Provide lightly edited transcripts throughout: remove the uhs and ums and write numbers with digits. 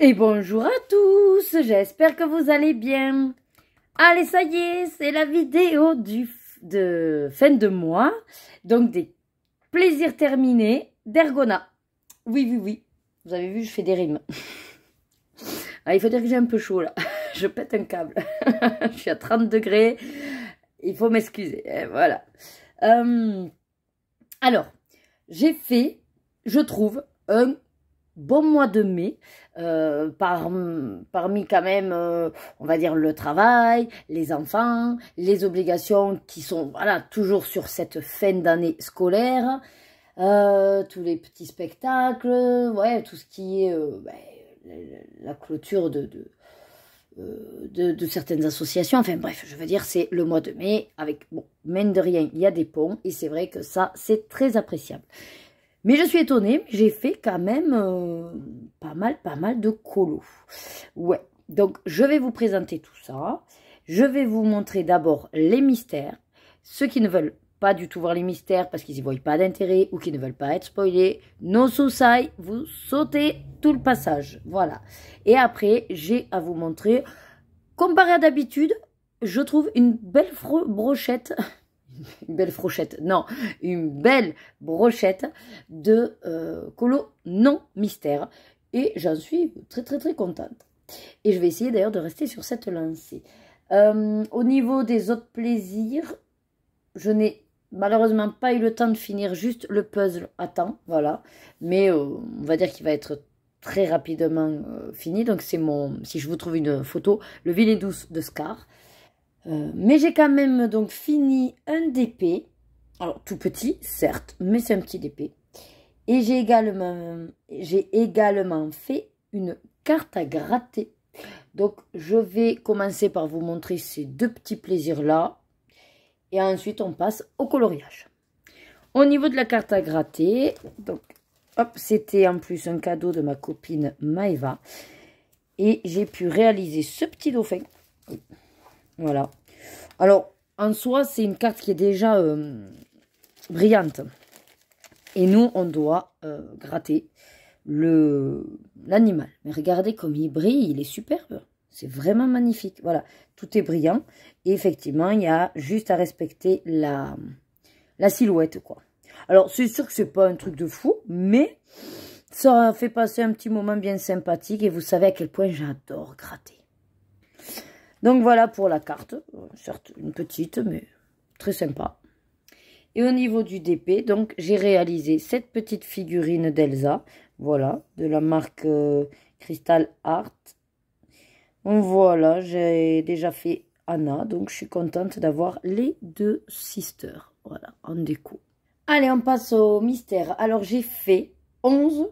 Et bonjour à tous, j'espère que vous allez bien. Allez, ça y est, c'est la vidéo de fin de mois. Donc des plaisirs terminés d'Ergona. Oui, vous avez vu, je fais des rimes. Ah, il faut dire que j'ai un peu chaud là, je pète un câble. Je suis à 30 degrés, il faut m'excuser, voilà. Alors, j'ai fait, je trouve, un bon mois de mai, parmi quand même, on va dire, le travail, les enfants, les obligations qui sont, voilà, toujours sur cette fin d'année scolaire, tous les petits spectacles, ouais, tout ce qui est la clôture de certaines associations, enfin bref, je veux dire, c'est le mois de mai, avec, bon, mine de rien, il y a des ponts, et c'est vrai que ça, c'est très appréciable. Mais je suis étonnée, j'ai fait quand même pas mal de colos. Ouais, donc je vais vous présenter tout ça. Je vais vous montrer d'abord les mystères. Ceux qui ne veulent pas du tout voir les mystères parce qu'ils n'y voient pas d'intérêt ou qui ne veulent pas être spoilés, no souci, vous sautez tout le passage. Voilà. Et après, j'ai à vous montrer, comparé à d'habitude, je trouve une belle brochette. Une belle brochette, non, une belle brochette de colo non mystère. Et j'en suis très contente. Et je vais essayer d'ailleurs de rester sur cette lancée. Au niveau des autres plaisirs, je n'ai malheureusement pas eu le temps de finir juste le puzzle à temps, voilà. Mais on va dire qu'il va être très rapidement fini. Donc c'est mon, si je vous trouve une photo, le Vilain Douce de Scar. Mais j'ai quand même donc fini un DP, alors tout petit certes, mais c'est un petit DP. Et j'ai également fait une carte à gratter. Donc je vais commencer par vous montrer ces deux petits plaisirs là. Et ensuite on passe au coloriage. Au niveau de la carte à gratter, donc hop, c'était en plus un cadeau de ma copine Maëva. Et j'ai pu réaliser ce petit dauphin. Voilà. Alors, en soi, c'est une carte qui est déjà brillante. Et nous, on doit gratter l'animal. Mais regardez comme il brille, il est superbe. C'est vraiment magnifique. Voilà, tout est brillant. Et effectivement, il y a juste à respecter la silhouette, quoi. Alors, c'est sûr que c'est pas un truc de fou, mais ça fait passer un petit moment bien sympathique. Et vous savez à quel point j'adore gratter. Donc voilà pour la carte, certes une petite, mais très sympa. Et au niveau du DP, donc j'ai réalisé cette petite figurine d'Elsa, voilà, de la marque Crystal Art. Donc voilà, j'ai déjà fait Anna, donc je suis contente d'avoir les deux sisters, voilà, en déco. Allez, on passe au mystère. Alors j'ai fait 11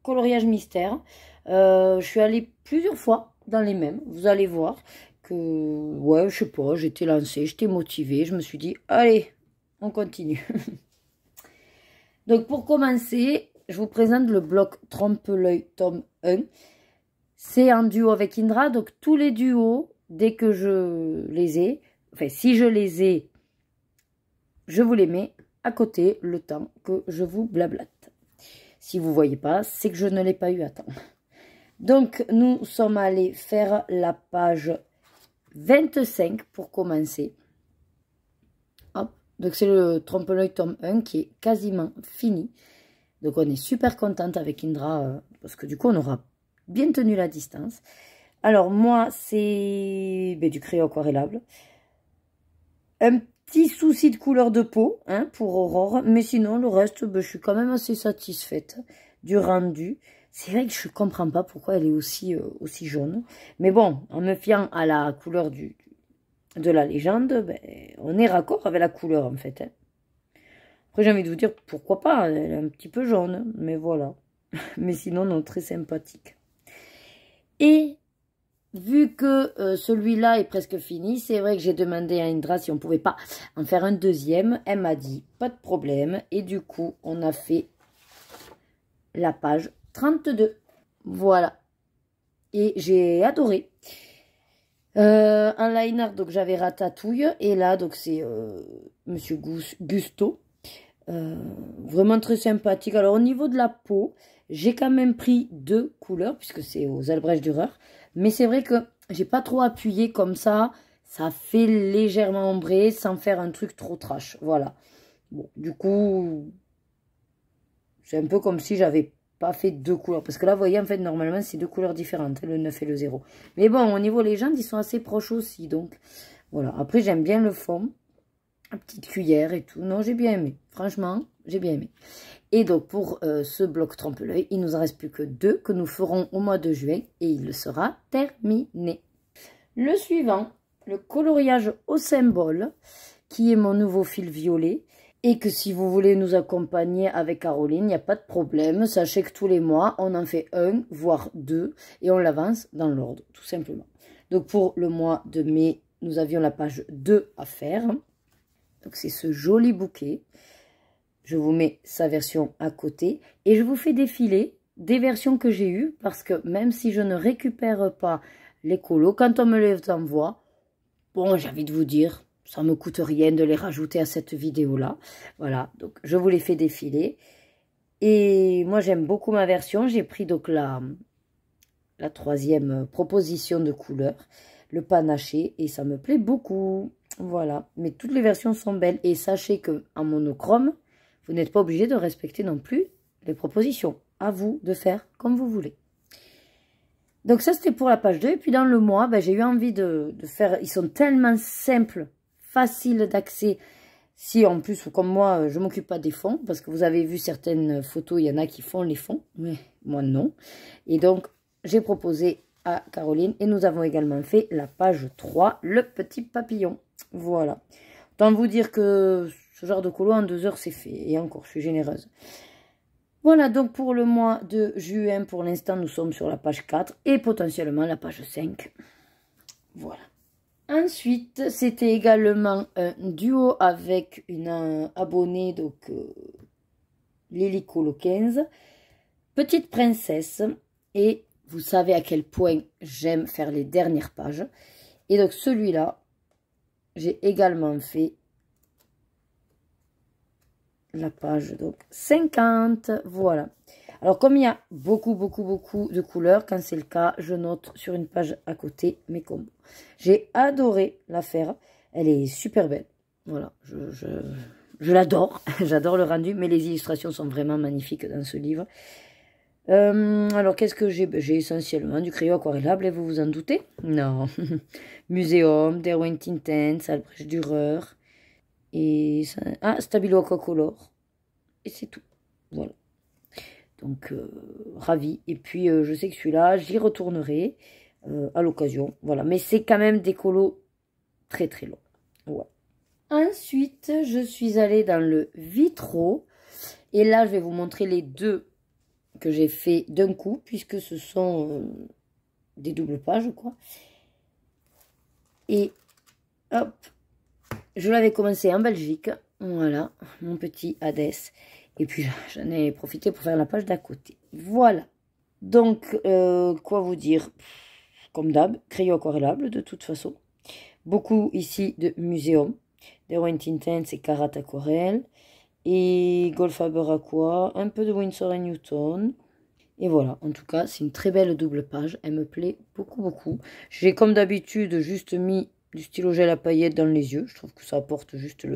coloriages mystères. Je suis allée plusieurs fois dans les mêmes, vous allez voir. Ouais, je sais pas, j'étais lancée, j'étais motivée, je me suis dit, allez, on continue. Donc, pour commencer, je vous présente le bloc Trompe-l'œil tome 1. C'est en duo avec Indra, donc tous les duos, dès que je les ai, enfin, si je les ai, je vous les mets à côté le temps que je vous blablate. Si vous ne voyez pas, c'est que je ne l'ai pas eu à temps. Donc, nous sommes allés faire la page 25 pour commencer. Hop. Donc c'est le Trompe-l'œil tome 1 qui est quasiment fini. Donc on est super contente avec Indra parce que du coup on aura bien tenu la distance. Alors moi c'est du crayon aquarellable. Un petit souci de couleur de peau hein, pour Aurore. Mais sinon le reste je suis quand même assez satisfaite du rendu. C'est vrai que je ne comprends pas pourquoi elle est aussi jaune. Mais bon, en me fiant à la couleur de la légende, on est raccord avec la couleur en fait. Hein. Après, j'ai envie de vous dire, pourquoi pas, elle est un petit peu jaune, mais voilà. Mais sinon, non, très sympathique. Et vu que celui-là est presque fini, c'est vrai que j'ai demandé à Indra si on ne pouvait pas en faire un deuxième. Elle m'a dit, pas de problème. Et du coup, on a fait la page 32. Voilà. Et j'ai adoré. Un liner, donc j'avais Ratatouille. Et là, donc c'est Monsieur Gusto. Vraiment très sympathique. Alors au niveau de la peau, j'ai quand même pris 2 couleurs puisque c'est aux Albrecht Dürer. Mais c'est vrai que j'ai pas trop appuyé comme ça. Ça fait légèrement ombré sans faire un truc trop trash. Voilà. Bon, du coup, c'est un peu comme si j'avais pas fait 2 couleurs. Parce que là, vous voyez, en fait, normalement, c'est 2 couleurs différentes, le 9 et le 0. Mais bon, au niveau légende, ils sont assez proches aussi. Donc, voilà. Après, j'aime bien le fond. Une petite cuillère et tout. Non, j'ai bien aimé. Franchement, j'ai bien aimé. Et donc, pour ce bloc trompe-l'œil, il nous en reste plus que 2 que nous ferons au mois de juin. Et il sera terminé. Le suivant, le coloriage au symbole, qui est mon nouveau fil violet. Et que si vous voulez nous accompagner avec Caroline, il n'y a pas de problème. Sachez que tous les mois, on en fait 1, voire 2. Et on l'avance dans l'ordre, tout simplement. Donc, pour le mois de mai, nous avions la page 2 à faire. Donc, c'est ce joli bouquet. Je vous mets sa version à côté. Et je vous fais défiler des versions que j'ai eues. Parce que même si je ne récupère pas les colos, quand on me les envoie, bon, j'ai envie de vous dire, ça ne me coûte rien de les rajouter à cette vidéo-là. Voilà, donc je vous les fais défiler. Et moi, j'aime beaucoup ma version. J'ai pris donc la 3e proposition de couleur, le panaché. Et ça me plaît beaucoup. Voilà, mais toutes les versions sont belles. Et sachez qu'en monochrome, vous n'êtes pas obligé de respecter non plus les propositions. À vous de faire comme vous voulez. Donc ça, c'était pour la page 2. Et puis dans le mois, ben, j'ai eu envie de faire... Ils sont tellement simples, faciles d'accès. Si en plus, comme moi, je ne m'occupe pas des fonds. Parce que vous avez vu certaines photos, il y en a qui font les fonds. Mais moi, non. Et donc, j'ai proposé à Caroline. Et nous avons également fait la page 3, le petit papillon. Voilà. Autant vous dire que ce genre de colo en 2 heures, c'est fait. Et encore, je suis généreuse. Voilà, donc pour le mois de juin, pour l'instant, nous sommes sur la page 4 et potentiellement la page 5. Voilà. Ensuite, c'était également un duo avec une abonnée, donc Lily Colo 15. Petite princesse. Et vous savez à quel point j'aime faire les dernières pages. Et donc celui-là, j'ai également fait la page donc 50. Voilà. Alors comme il y a beaucoup de couleurs, quand c'est le cas, je note sur une page à côté mes combos. J'ai adoré la faire. Elle est super belle. Voilà, je l'adore. J'adore le rendu, mais les illustrations sont vraiment magnifiques dans ce livre. Alors qu'est-ce que j'ai? J'ai essentiellement du crayon aquarellable, et vous vous en doutez? Non. Muséum, Derwent Intense, Albrecht Dürer. Et ça... Ah, Stabilo Aquacolor. Et c'est tout. Voilà. Donc, ravi. Et puis, je sais que celui-là, j'y retournerai à l'occasion. Voilà. Mais c'est quand même des colos très longs. Ouais. Ensuite, je suis allée dans le Vitro. Et là, je vais vous montrer les 2 que j'ai fait d'un coup, puisque ce sont des doubles pages, quoi. Et hop, je l'avais commencé en Belgique. Voilà, mon petit Hadès. Et puis, j'en ai profité pour faire la page d'à côté. Voilà. Donc, quoi vous dire? Comme d'hab, crayon aquarellable, de toute façon. Beaucoup ici de Muséum. Derwent Intense et Karat Aquarelle. Et Goldfaber Aqua. Un peu de Winsor & Newton. Et voilà, en tout cas, c'est une très belle double page. Elle me plaît beaucoup. J'ai, comme d'habitude, juste mis du stylo gel à paillettes dans les yeux. Je trouve que ça apporte juste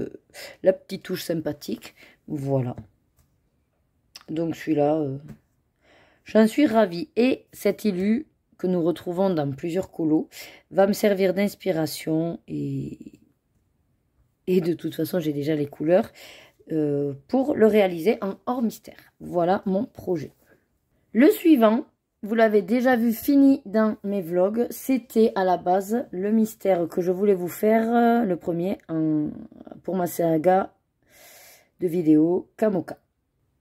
la petite touche sympathique. Voilà. Donc celui-là, j'en suis ravie. Et cet illu que nous retrouvons dans plusieurs colos va me servir d'inspiration. Et de toute façon, j'ai déjà les couleurs pour le réaliser en hors mystère. Voilà mon projet. Le suivant, vous l'avez déjà vu fini dans mes vlogs, c'était à la base le mystère que je voulais vous faire, le premier, pour ma saga de vidéos Kamoka.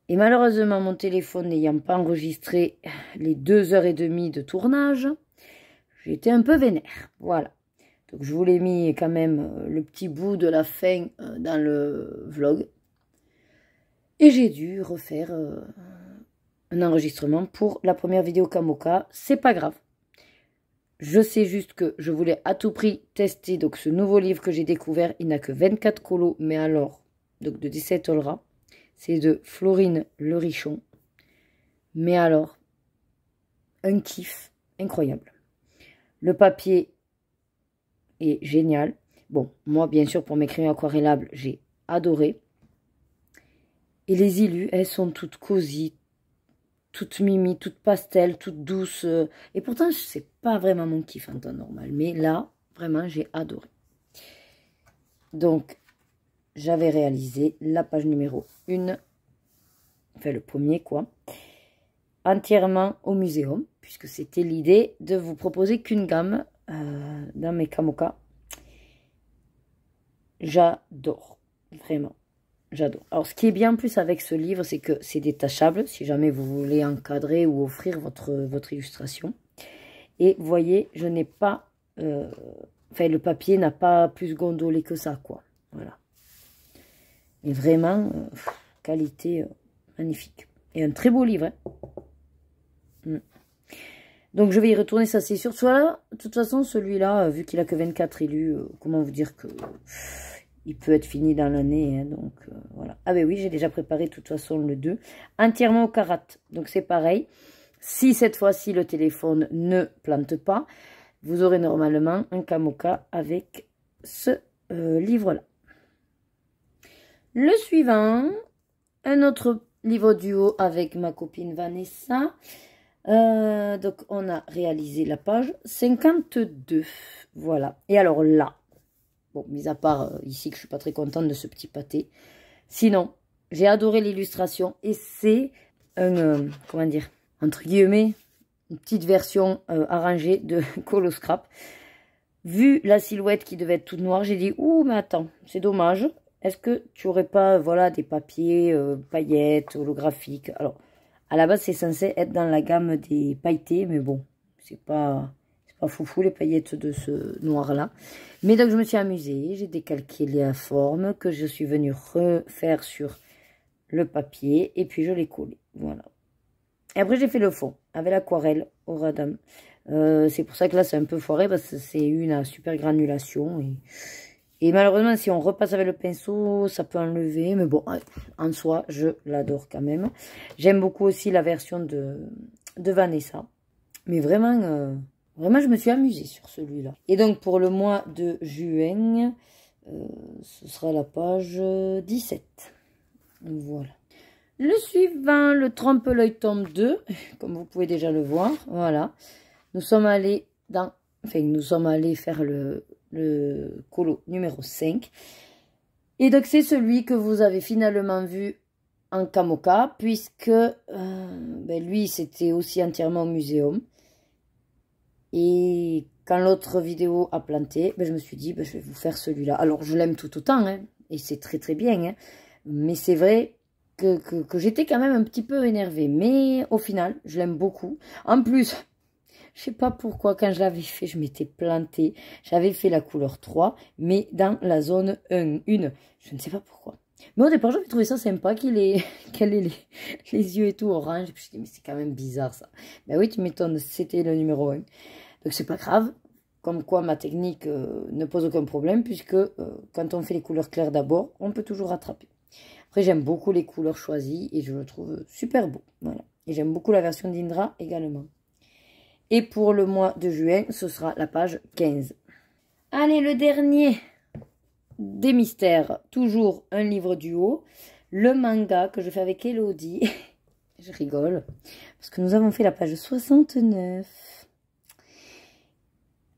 Et malheureusement, mon téléphone n'ayant pas enregistré les 2h30 de tournage, j'étais un peu vénère, voilà. Donc je vous l'ai mis quand même le petit bout de la fin dans le vlog. Et j'ai dû refaire... un enregistrement pour la première vidéo Kamoka, c'est pas grave. Je sais juste que je voulais à tout prix tester donc ce nouveau livre que j'ai découvert. Il n'a que 24 colos, mais alors, donc de 17 Olra. C'est de Florine Lerichon. Mais alors, un kiff incroyable. Le papier est génial. Bon, moi, bien sûr, pour mes crayons aquarellables, j'ai adoré. Et les illus, elles sont toutes cosy, toutes mimi, toutes pastel, toutes douces. Et pourtant, c'est pas vraiment mon kiff en temps normal. Mais là, vraiment, j'ai adoré. Donc, j'avais réalisé la page numéro 1. Enfin, le premier, quoi. Entièrement au muséum, puisque c'était l'idée de vous proposer qu'une gamme dans mes Kamoka. J'adore, vraiment, j'adore. Alors, ce qui est bien en plus avec ce livre, c'est que c'est détachable, si jamais vous voulez encadrer ou offrir votre illustration. Et vous voyez, je n'ai pas, enfin, le papier n'a pas plus gondolé que ça, quoi. Voilà. Et vraiment, qualité magnifique. Et un très beau livre, hein. Donc, je vais y retourner, ça c'est sûr. Soit là, de toute façon, celui-là, vu qu'il a que 24 élus, comment vous dire que il peut être fini dans l'année. Hein, donc, voilà. Ah ben oui, j'ai déjà préparé, de toute façon, le 2. Entièrement au karat. Donc, c'est pareil. Si cette fois-ci, le téléphone ne plante pas, vous aurez normalement un Kamoka avec ce livre-là. Le suivant, un autre livre duo avec ma copine Vanessa. Donc, on a réalisé la page 52. Voilà. Et alors là, bon, mis à part ici que je suis pas très contente de ce petit pâté. Sinon, j'ai adoré l'illustration. Et c'est un, comment dire, entre guillemets, une petite version arrangée de Colo Scrap. Vu la silhouette qui devait être toute noire, j'ai dit, ouh, mais attends, c'est dommage. Est-ce que tu aurais pas, voilà, des papiers, paillettes, holographiques? Alors, à la base, c'est censé être dans la gamme des pailletés, mais bon, c'est pas foufou les paillettes de ce noir-là. Mais donc, je me suis amusée, j'ai décalqué la forme que je suis venue refaire sur le papier, et puis je l'ai collé, voilà. Et après, j'ai fait le fond, avec l'aquarelle au radam. C'est pour ça que là, c'est un peu foiré, parce que c'est une super granulation, et malheureusement, si on repasse avec le pinceau, ça peut enlever. Mais bon, en soi, je l'adore quand même. J'aime beaucoup aussi la version de Vanessa. Mais vraiment, vraiment, je me suis amusée sur celui-là. Et donc, pour le mois de juin, ce sera la page 17. Voilà. Le suivant, le trompe-l'œil tome 2. Comme vous pouvez déjà le voir. Voilà. Nous sommes allés dans... Enfin, nous sommes allés faire le colo numéro 5. Et donc, c'est celui que vous avez finalement vu en Kamoka, puisque ben, lui, c'était aussi entièrement au muséum. Et quand l'autre vidéo a planté, ben, je me suis dit, ben, je vais vous faire celui-là. Alors, je l'aime tout autant, hein, et c'est très très bien. Hein, mais c'est vrai que j'étais quand même un petit peu énervée. Mais au final, je l'aime beaucoup. En plus... Je sais pas pourquoi, quand je l'avais fait, je m'étais plantée. J'avais fait la couleur 3, mais dans la zone 1. Je ne sais pas pourquoi. Mais au départ, j'avais trouvé ça sympa qu'elle ait les yeux et tout orange. Et puis je me suis dit, mais c'est quand même bizarre ça. Ben oui, tu m'étonnes, c'était le numéro 1. Donc c'est pas grave. Comme quoi, ma technique ne pose aucun problème, puisque quand on fait les couleurs claires d'abord, on peut toujours rattraper. Après, j'aime beaucoup les couleurs choisies et je le trouve super beau. Voilà. Et j'aime beaucoup la version d'Indra également. Et pour le mois de juin, ce sera la page 15. Allez, le dernier des mystères. Toujours un livre duo. Le manga que je fais avec Elodie. Je rigole. Parce que nous avons fait la page 69.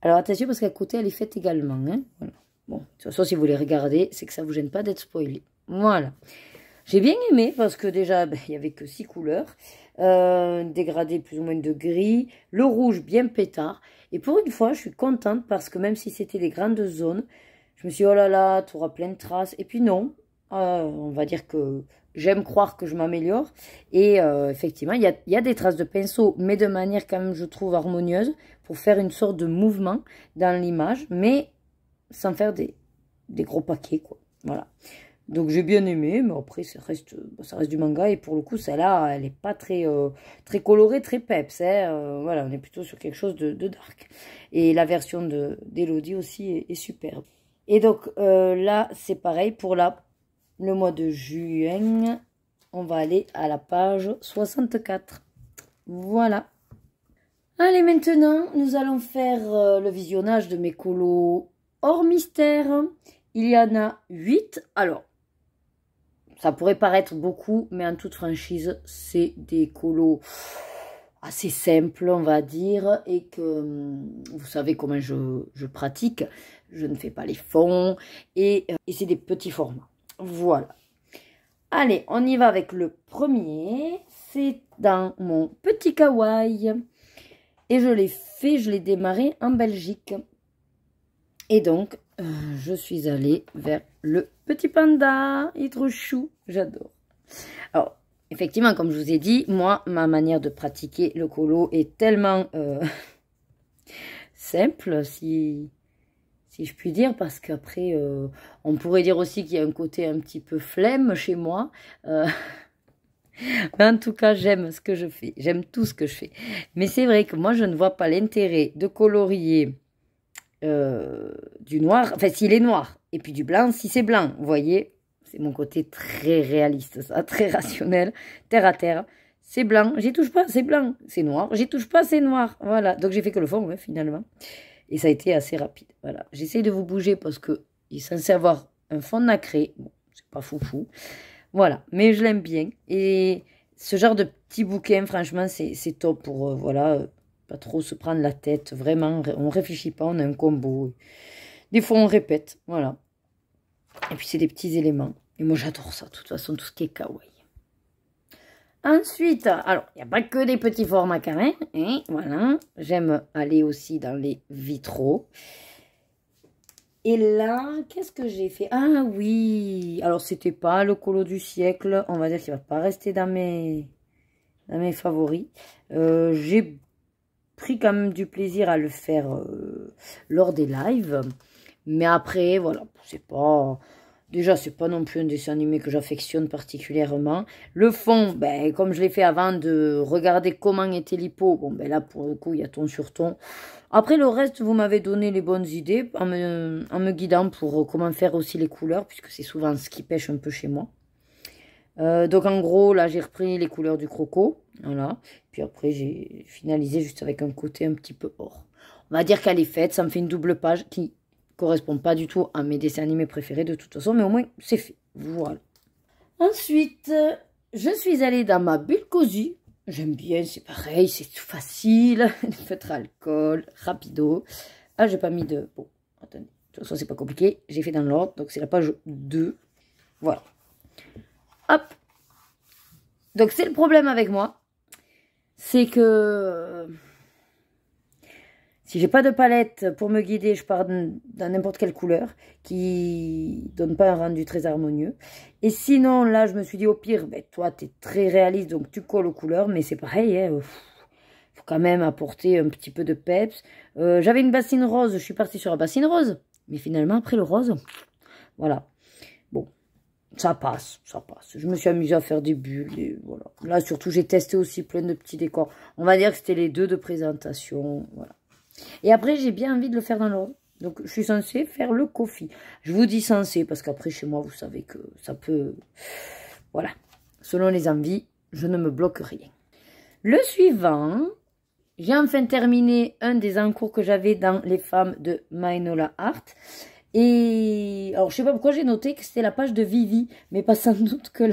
Alors attention, parce qu'à côté, elle est faite également. Hein, voilà. Bon, de toute façon, si vous les regardez, c'est que ça ne vous gêne pas d'être spoilé. Voilà. J'ai bien aimé parce que déjà, ben, il n'y avait que 6 couleurs. Dégradé plus ou moins de gris. Le rouge bien pétard. Et pour une fois, je suis contente parce que même si c'était des grandes zones, je me suis dit, oh là là, tu auras plein de traces. Et puis non, on va dire que j'aime croire que je m'améliore. Et effectivement, il y a des traces de pinceau, mais de manière quand même, je trouve, harmonieuse pour faire une sorte de mouvement dans l'image, mais sans faire des gros paquets, quoi. Voilà. Donc j'ai bien aimé, mais après ça reste du manga. Et pour le coup, celle-là, elle n'est pas très, très colorée, très peps. Hein. Voilà, on est plutôt sur quelque chose de dark. Et la version d'Elodie aussi est superbe. Et donc là, c'est pareil pour le mois de juin. on va aller à la page 64. Voilà. Allez, maintenant, nous allons faire le visionnage de mes colos hors mystère. Il y en a 8. Alors, ça pourrait paraître beaucoup, mais en toute franchise, c'est des colos assez simples, on va dire, et que vous savez comment je pratique. Je ne fais pas les fonds, et c'est des petits formats. Voilà. Allez, on y va avec le premier. C'est dans mon petit kawaii. Et je l'ai démarré en Belgique. Et donc, je suis allée vers le petit panda. Il est trop chou, j'adore. Alors, effectivement, comme je vous ai dit, moi, ma manière de pratiquer le colo est tellement simple, si je puis dire, parce qu'après, on pourrait dire aussi qu'il y a un côté un petit peu flemme chez moi. Mais en tout cas, j'aime ce que je fais. J'aime tout ce que je fais. Mais c'est vrai que moi, je ne vois pas l'intérêt de colorier du noir. Enfin, s'il est noir. Et puis du blanc, si c'est blanc. Vous voyez, c'est mon côté très réaliste, ça, très rationnel, terre à terre. C'est blanc, j'y touche pas, c'est blanc. C'est noir, j'y touche pas, c'est noir. Voilà, donc j'ai fait que le fond, ouais, finalement. Et ça a été assez rapide. Voilà, j'essaye de vous bouger parce que il est censé avoir un fond nacré. Bon, c'est pas foufou. Voilà, mais je l'aime bien. Et ce genre de petit bouquin, franchement, c'est top pour, voilà, pas trop se prendre la tête. Vraiment, on réfléchit pas, on a un combo. Des fois, on répète, voilà. Et puis, c'est des petits éléments. Et moi, j'adore ça, de toute façon, tout ce qui est kawaii. Ensuite, alors, il n'y a pas que des petits formats carrés. Hein, voilà, j'aime aller aussi dans les vitraux. Et là, qu'est-ce que j'ai fait? Ah oui, alors c'était pas le colo du siècle. On va dire qu'il va pas rester dans mes favoris. J'ai pris quand même du plaisir à le faire lors des lives. Mais après, voilà, c'est pas... Déjà, c'est pas non plus un dessin animé que j'affectionne particulièrement. Le fond, ben, comme je l'ai fait avant de regarder comment était l'hippo, bon, ben là, pour le coup, il y a ton sur ton. Après, le reste, vous m'avez donné les bonnes idées en me guidant pour comment faire aussi les couleurs, puisque c'est souvent ce qui pêche un peu chez moi. Donc, en gros, là, j'ai repris les couleurs du croco. Voilà. Puis après, j'ai finalisé juste avec un côté un petit peu or. On va dire qu'elle est faite. Ça me fait une double page qui correspond pas du tout à mes dessins animés préférés de toute façon, mais au moins c'est fait. Voilà. Ensuite, je suis allée dans ma bulle cosy. J'aime bien, c'est pareil, c'est tout facile. Feutre alcool, rapido. Ah, j'ai pas mis de... Bon, attendez, de toute façon c'est pas compliqué. J'ai fait dans l'ordre, donc c'est la page 2. Voilà. Hop. Donc c'est le problème avec moi. C'est que... Si j'ai pas de palette pour me guider, je pars dans n'importe quelle couleur qui donne pas un rendu très harmonieux. Et sinon, là, je me suis dit, au pire, ben, toi, tu es très réaliste, donc tu colles aux couleurs. Mais c'est pareil, hein, faut quand même apporter un petit peu de peps. J'avais une bassine rose, je suis partie sur la bassine rose. Mais finalement, après le rose, voilà. Bon, ça passe, ça passe. Je me suis amusée à faire des bulles, et voilà. Là, surtout, j'ai testé aussi plein de petits décors. On va dire que c'était les deux de présentation, voilà. Et après, j'ai bien envie de le faire dans l'ordre. Donc, je suis censée faire le coffee. Je vous dis censée, parce qu'après, chez moi, vous savez que ça peut... Voilà. Selon les envies, je ne me bloque rien. Le suivant, j'ai enfin terminé un des encours que j'avais dans Les Femmes de Maenola Art. Et... Alors, je sais pas pourquoi j'ai noté que c'était la page de Vivi, mais pas sans doute que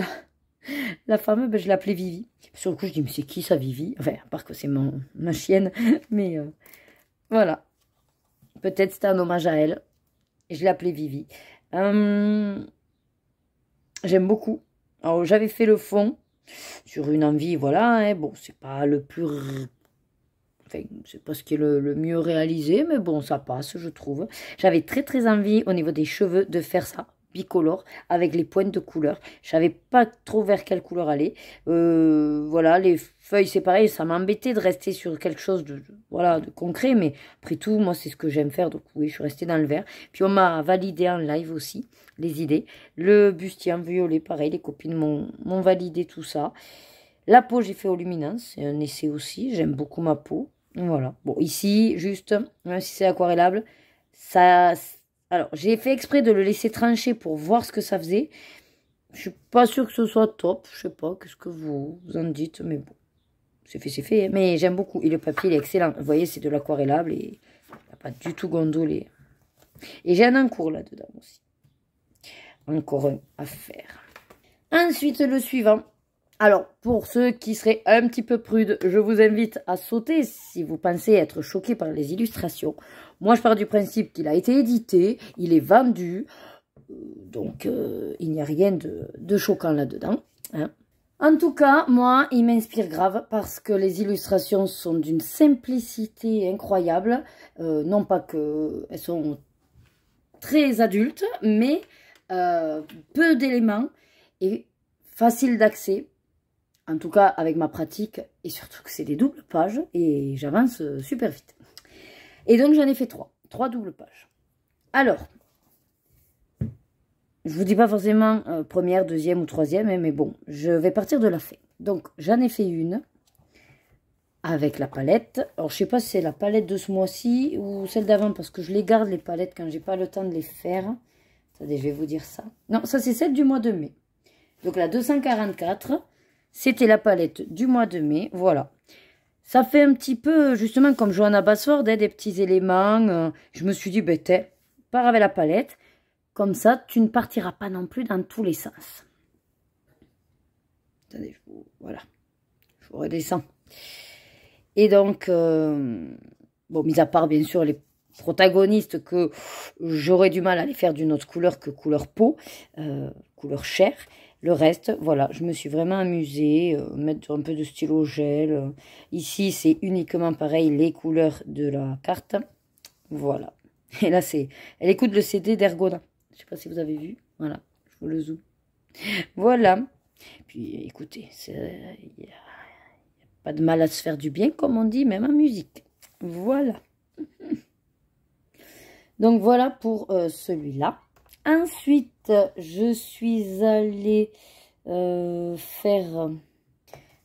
la femme, ben, je l'appelais Vivi. Sur le coup, je dis, mais c'est qui ça, Vivi? Enfin, à part que c'est ma chienne, mais... Voilà. Peut-être c'était un hommage à elle. Et je l'appelais Vivi. J'aime beaucoup. Alors, j'avais fait le fond sur une envie, voilà. Hein. Bon, c'est pas le plus... Enfin, c'est pas ce qui est le mieux réalisé, mais bon, ça passe, je trouve. J'avais très, très envie, au niveau des cheveux, de faire ça. Bicolore avec les pointes de couleur. Je savais pas trop vers quelle couleur aller. Voilà, les feuilles c'est pareil, ça m'embêtait de rester sur quelque chose voilà, de concret, mais après tout, moi c'est ce que j'aime faire, donc oui, je suis restée dans le vert. Puis on m'a validé en live aussi, les idées. Le bustier en violet, pareil, les copines m'ont validé tout ça. La peau, j'ai fait au luminance, c'est un essai aussi, j'aime beaucoup ma peau. Voilà, bon ici, juste, même si c'est aquarellable, ça... Alors, j'ai fait exprès de le laisser trancher pour voir ce que ça faisait. Je suis pas sûre que ce soit top. Je sais pas, qu'est-ce que vous en dites, mais bon. C'est fait, c'est fait. Hein. Mais j'aime beaucoup. Et le papier, il est excellent. Vous voyez, c'est de l'aquarellable et il n'a pas du tout gondolé. Et j'ai un encours là-dedans aussi. Encore un à faire. Ensuite, le suivant. Alors, pour ceux qui seraient un petit peu prudes, je vous invite à sauter si vous pensez être choqué par les illustrations. Moi, je pars du principe qu'il a été édité, il est vendu, donc il n'y a rien de choquant là-dedans. Hein. En tout cas, moi, il m'inspire grave parce que les illustrations sont d'une simplicité incroyable. Non pas qu'elles sont très adultes, mais peu d'éléments et facile d'accès. En tout cas, avec ma pratique, et surtout que c'est des doubles pages, et j'avance super vite. Et donc, j'en ai fait 3 doubles pages. Alors, je vous dis pas forcément première, deuxième ou troisième, hein, mais bon, je vais partir de la fin. Donc, j'en ai fait une avec la palette. Alors, je sais pas si c'est la palette de ce mois-ci ou celle d'avant, parce que je les garde, les palettes, quand j'ai pas le temps de les faire. Attendez, je vais vous dire ça. Non, ça, c'est celle du mois de mai. Donc, la 244... c'était la palette du mois de mai, voilà. Ça fait un petit peu, justement, comme Johanna Basford, hein, des petits éléments. Je me suis dit, ben, pars avec la palette. Comme ça, tu ne partiras pas non plus dans tous les sens. Attendez, voilà. Je vous redescends. Et donc, bon, mis à part, bien sûr, les protagonistes que j'aurais du mal à les faire d'une autre couleur que couleur peau, couleur chair. Le reste, voilà, je me suis vraiment amusée, mettre un peu de stylo gel. Ici, c'est uniquement pareil, les couleurs de la carte. Voilà. Et là, elle écoute le CD d'Ergona. Je ne sais pas si vous avez vu. Voilà, je vous le zoome. Voilà. Puis, écoutez, il n'y a pas de mal à se faire du bien, comme on dit, même en musique. Voilà. Donc, voilà pour celui-là. Ensuite, je suis allée faire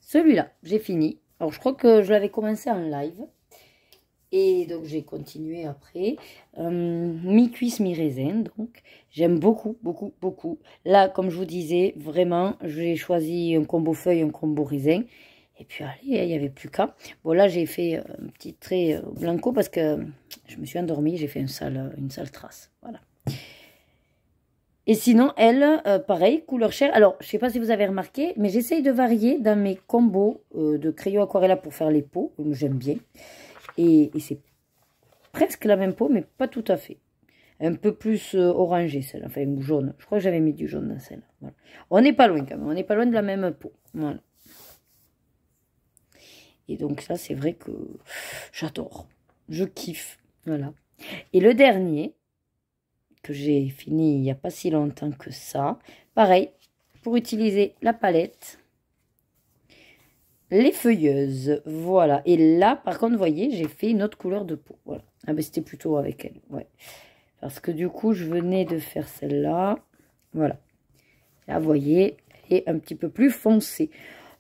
celui-là. J'ai fini. Alors, je crois que je l'avais commencé en live. Et donc, j'ai continué après. Mi-cuisse, mi-raisin. Donc, j'aime beaucoup, beaucoup, beaucoup. Là, comme je vous disais, vraiment, j'ai choisi un combo feuille, un combo raisin. Et puis, allez, il n'y avait plus qu'à. Bon, là, j'ai fait un petit trait blanco parce que je me suis endormie. J'ai fait une sale trace. Voilà. Et sinon, elle, pareil, couleur chair. Alors, je ne sais pas si vous avez remarqué, mais j'essaye de varier dans mes combos de crayon aquarella pour faire les peaux. J'aime bien. Et c'est presque la même peau, mais pas tout à fait. Un peu plus orangé, celle-là. Enfin, jaune. Je crois que j'avais mis du jaune dans celle-là. Voilà. On n'est pas loin quand même. On n'est pas loin de la même peau. Voilà. Et donc ça, c'est vrai que j'adore. Je kiffe. Voilà. Et le dernier, que j'ai fini il n'y a pas si longtemps que ça. Pareil, pour utiliser la palette, les feuilleuses, voilà. Et là, par contre, vous voyez, j'ai fait une autre couleur de peau. Voilà. Ah ben, c'était plutôt avec elle, ouais. Parce que du coup, je venais de faire celle-là. Voilà. Là, vous voyez, elle est un petit peu plus foncée.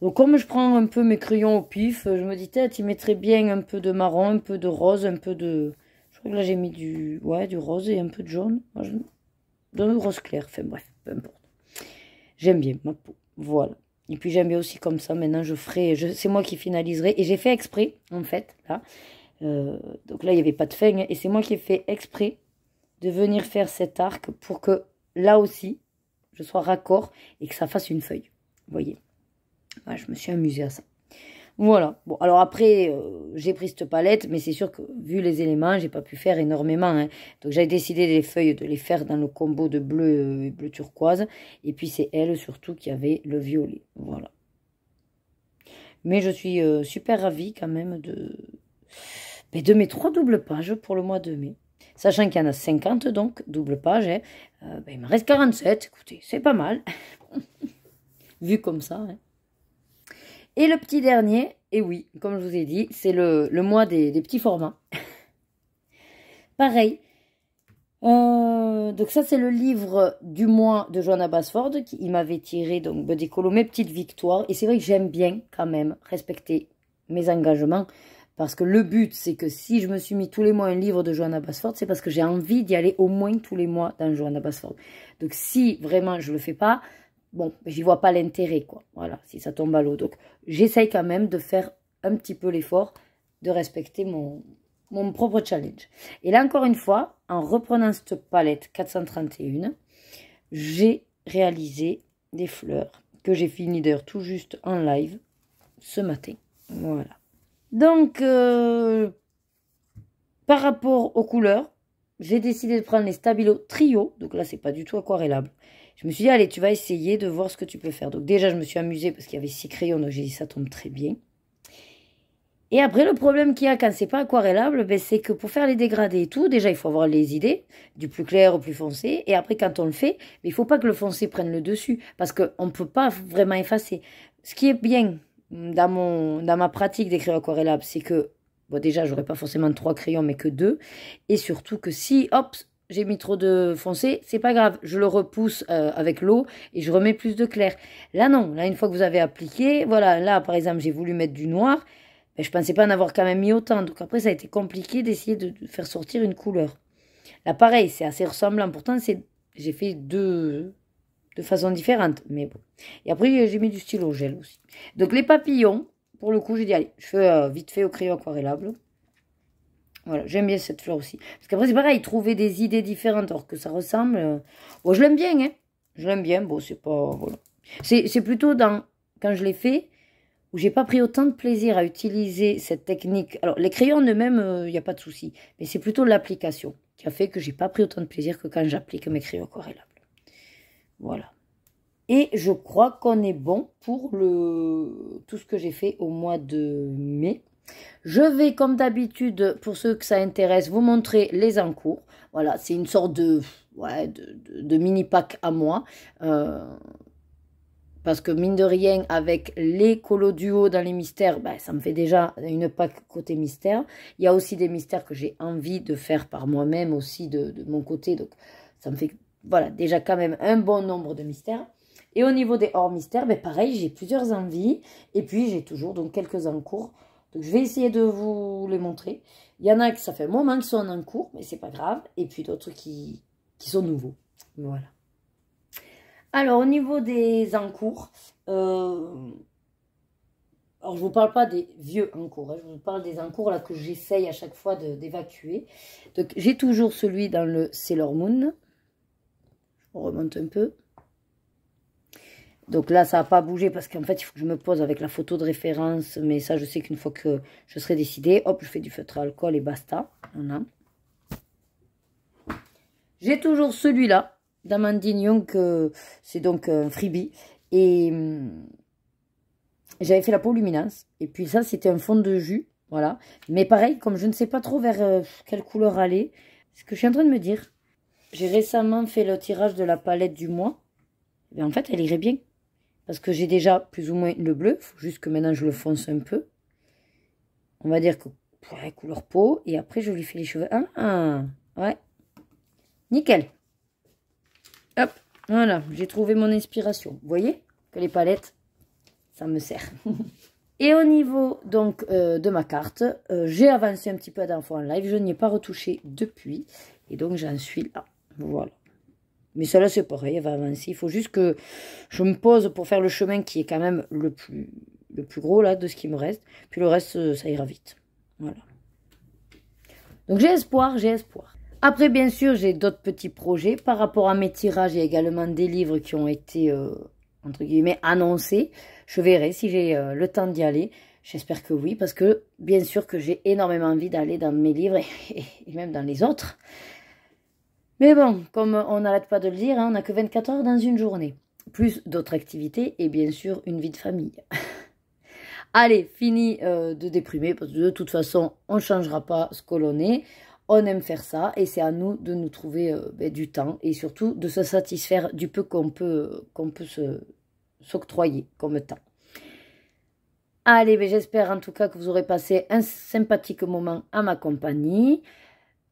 Donc, comme je prends un peu mes crayons au pif, je me dis, tu mettrais bien un peu de marron, un peu de rose, un peu de... Je crois que là, j'ai mis du rose et un peu de jaune. Moi, de rose clair. Enfin, bref, peu importe. J'aime bien ma peau. Voilà. Et puis, j'aime bien aussi comme ça. Maintenant, c'est moi qui finaliserai. Et j'ai fait exprès, en fait, là. Donc là, il n'y avait pas de fin. Et c'est moi qui ai fait exprès de venir faire cet arc pour que, là aussi, je sois raccord et que ça fasse une feuille. Vous voyez. Voilà, je me suis amusée à ça. Voilà. Bon, alors après, j'ai pris cette palette, mais c'est sûr que, vu les éléments, j'ai pas pu faire énormément. Hein. Donc, j'avais décidé les feuilles de les faire dans le combo de bleu et bleu turquoise. Et puis, c'est elle, surtout, qui avait le violet. Voilà. Mais je suis super ravie, quand même, de mes 3 doubles pages pour le mois de mai. Sachant qu'il y en a 50, donc, double page. Hein. Il me reste 47. Écoutez, c'est pas mal. Vu comme ça, hein. Et le petit dernier, et oui, comme je vous ai dit, c'est le mois des petits formats. Pareil. Donc ça, c'est le livre du mois de Johanna Basford. Il m'avait tiré donc des colos, mes petites victoires. Et c'est vrai que j'aime bien quand même respecter mes engagements. Parce que le but, c'est que si je me suis mis tous les mois un livre de Johanna Basford, c'est parce que j'ai envie d'y aller au moins tous les mois dans Johanna Basford. Donc si vraiment je ne le fais pas, bon, j'y vois pas l'intérêt, quoi. Voilà, si ça tombe à l'eau. Donc, j'essaye quand même de faire un petit peu l'effort de respecter mon propre challenge. Et là, encore une fois, en reprenant cette palette 431, j'ai réalisé des fleurs que j'ai fini d'ailleurs tout juste en live ce matin. Voilà. Donc, par rapport aux couleurs, j'ai décidé de prendre les Stabilo Trio. Donc là, c'est pas du tout aquarellable. Je me suis dit, allez, tu vas essayer de voir ce que tu peux faire. Donc déjà, je me suis amusée parce qu'il y avait 6 crayons. Donc j'ai dit, ça tombe très bien. Et après, le problème qu'il y a quand c'est pas aquarellable, ben, c'est que pour faire les dégradés et tout, déjà, il faut avoir les idées, du plus clair au plus foncé. Et après, quand on le fait, il ne faut pas que le foncé prenne le dessus, parce qu'on ne peut pas vraiment effacer. Ce qui est bien dans ma pratique des crayons aquarellables, c'est que, bon, déjà, j'aurais pas forcément 3 crayons, mais que 2. Et surtout que si, hop, j'ai mis trop de foncé, c'est pas grave. Je le repousse avec l'eau et je remets plus de clair. Là, non. Là, une fois que vous avez appliqué, voilà, là, par exemple, j'ai voulu mettre du noir. Mais je ne pensais pas en avoir quand même mis autant. Donc après, ça a été compliqué d'essayer de faire sortir une couleur. Là, pareil, c'est assez ressemblant. Pourtant, j'ai fait de façons différentes. Mais bon. Et après, j'ai mis du stylo gel aussi. Donc les papillons, pour le coup, j'ai dit, allez, je fais vite fait au crayon aquarellable. Voilà, j'aime bien cette fleur aussi. Parce qu'après, c'est pareil, trouver des idées différentes alors que ça ressemble. Bon, je l'aime bien, hein. Je l'aime bien. Bon, c'est pas... Voilà. C'est plutôt quand je l'ai fait... où j'ai pas pris autant de plaisir à utiliser cette technique. Alors, les crayons en eux-mêmes, il n'y a pas de souci. Mais c'est plutôt l'application qui a fait que j'ai pas pris autant de plaisir que quand j'applique mes crayons aquarellables. Voilà. Et je crois qu'on est bon pour tout ce que j'ai fait au mois de mai. Je vais, comme d'habitude, pour ceux que ça intéresse, vous montrer les encours. Voilà, c'est une sorte de mini-pack à moi. Parce que mine de rien, avec les colos duo dans les mystères, ben, ça me fait déjà une pack côté mystère. Il y a aussi des mystères que j'ai envie de faire par moi-même aussi de mon côté. Donc ça me fait voilà, déjà quand même un bon nombre de mystères. Et au niveau des hors mystères, ben, pareil, j'ai plusieurs envies. Et puis j'ai toujours donc quelques en cours. Donc je vais essayer de vous les montrer. Il y en a qui ça fait un moment qu'ils sont en cours, mais c'est pas grave. Et puis d'autres qui sont nouveaux. Voilà. Alors, au niveau des encours, alors je ne vous parle pas des vieux encours, hein, je vous parle des encours là, que j'essaye à chaque fois d'évacuer. Donc, j'ai toujours celui dans le Sailor Moon. Je remonte un peu. Donc là, ça n'a pas bougé parce qu'en fait, il faut que je me pose avec la photo de référence. Mais ça, je sais qu'une fois que je serai décidée, hop, je fais du feutre à alcool et basta. Voilà. J'ai toujours celui-là. d'Amandine Young, c'est donc un freebie. Et j'avais fait la peau luminance. Et puis ça, c'était un fond de jus. Voilà. Mais pareil, comme je ne sais pas trop vers quelle couleur aller, ce que je suis en train de me dire, j'ai récemment fait le tirage de la palette du mois. Et en fait, elle irait bien. Parce que j'ai déjà plus ou moins le bleu. Il faut juste que maintenant, je le fonce un peu. On va dire que ouais, couleur peau. Et après, je lui fais les cheveux. Ouais. Nickel. Hop, voilà, j'ai trouvé mon inspiration. Vous voyez que les palettes, ça me sert. Et au niveau donc de ma carte, j'ai avancé un petit peu d'infos en live. Je n'y ai pas retouché depuis. Et donc, j'en suis là. Voilà. Mais celle-là, c'est pareil, elle va avancer. Il faut juste que je me pose pour faire le chemin qui est quand même le plus gros là de ce qui me reste. Puis le reste, ça ira vite. Voilà. Donc, j'ai espoir, j'ai espoir. Après, bien sûr, j'ai d'autres petits projets. Par rapport à mes tirages, il y a également des livres qui ont été, entre guillemets, annoncés. Je verrai si j'ai le temps d'y aller. J'espère que oui, parce que, bien sûr, que j'ai énormément envie d'aller dans mes livres et même dans les autres. Mais bon, comme on n'arrête pas de le dire, hein, on n'a que 24 heures dans une journée. Plus d'autres activités et, bien sûr, une vie de famille. Allez, fini de déprimer, parce que de toute façon, on ne changera pas ce que l'on est. On aime faire ça et c'est à nous de nous trouver du temps et surtout de se satisfaire du peu qu'on peut s'octroyer comme temps. Allez, j'espère en tout cas que vous aurez passé un sympathique moment à ma compagnie.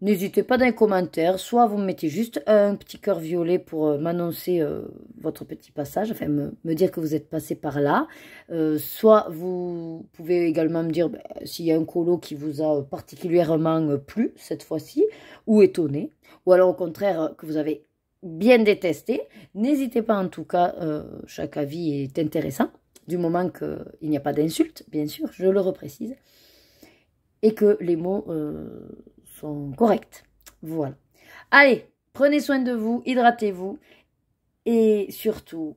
N'hésitez pas dans les commentaires, soit vous me mettez juste un petit cœur violet pour m'annoncer votre petit passage, enfin me dire que vous êtes passé par là. Soit vous pouvez également me dire s'il y a un colo qui vous a particulièrement plu cette fois-ci, ou étonné. Ou alors au contraire que vous avez bien détester. N'hésitez pas en tout cas, chaque avis est intéressant, du moment qu'il n'y a pas d'insulte, bien sûr, je le reprécise, et que les mots sont corrects. Voilà. Allez, prenez soin de vous, hydratez-vous, et surtout,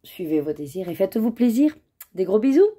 suivez vos désirs et faites-vous plaisir. Des gros bisous.